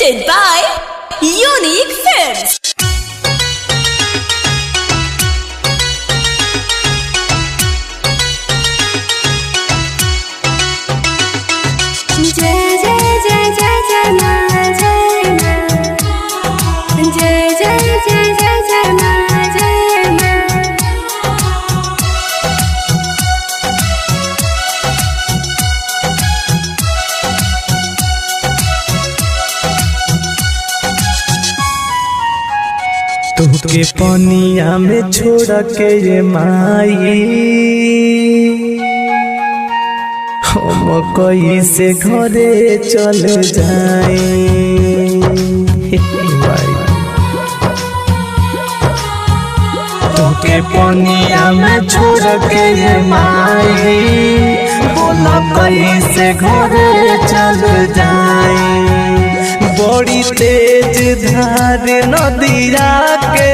presented by Unique Films. जय जय जय जय जय माँ जय माँ जय जय जय जय जय माँ जय माँ। तुहके पनिया में छोड़ के ये माई हम कैसे घरे चल जाए। तुहके पनिया में छोड़ के ये माई बोला कैसे घरे चल जाए। बड़ी तेज धार नदिया के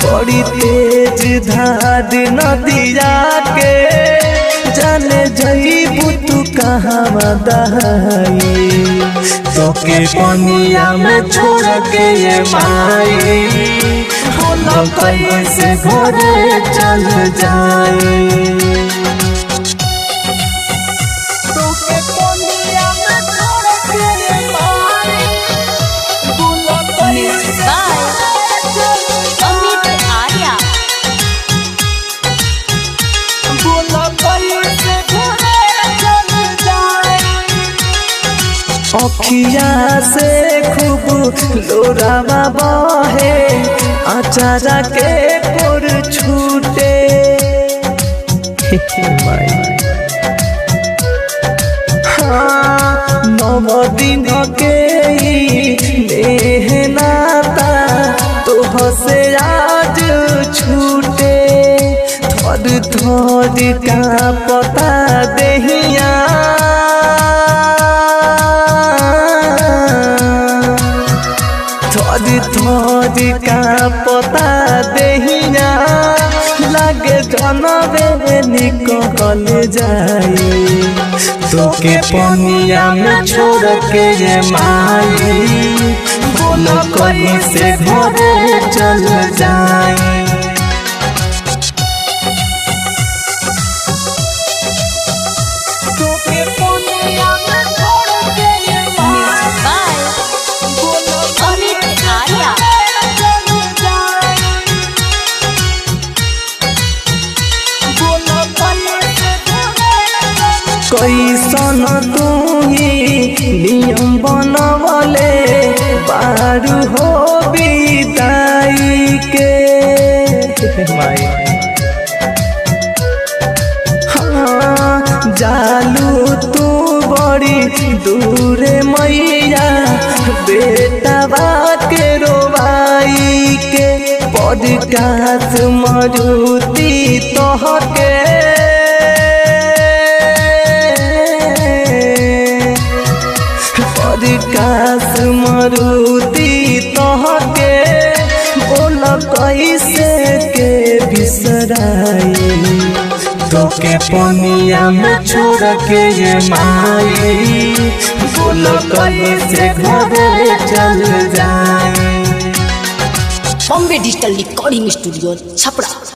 बड़ी तेज धार नदिया के जाने जईबू तू कहाँ दहाई। तोके पनिया में छोड़ के ये माई बोला कैसे घरे चल जाए। Music by Amit Arya. अखिया से खूब लोरावा बहे अचारा के पुर छूटे। हाँ नव दिन के नाता तोह से आज छूटे। थोड़ थोड़ का पता देहिया थोड़ी थोड़ी का पता देहिया लागे जनबे निकल जाए। तोके पनिया में छोड़ के ये माई बोला कैसे घरे चल जाए। Music by Amit Arya. कैसन तू ही नियम बनवले बारू हो विदाई के। हाँ जालू तू बड़ी दूरे मैया बेटा के रोवाई के। पॉडकास्ट मरुती तोहके पॉडकास्ट मरुती तोहके बोला कैसे के बिसराई। तोके पनिया में छोड़ के ये माई बोला कैसे घरे चल जाए। Bombay Digital Recording Studio, Chapra.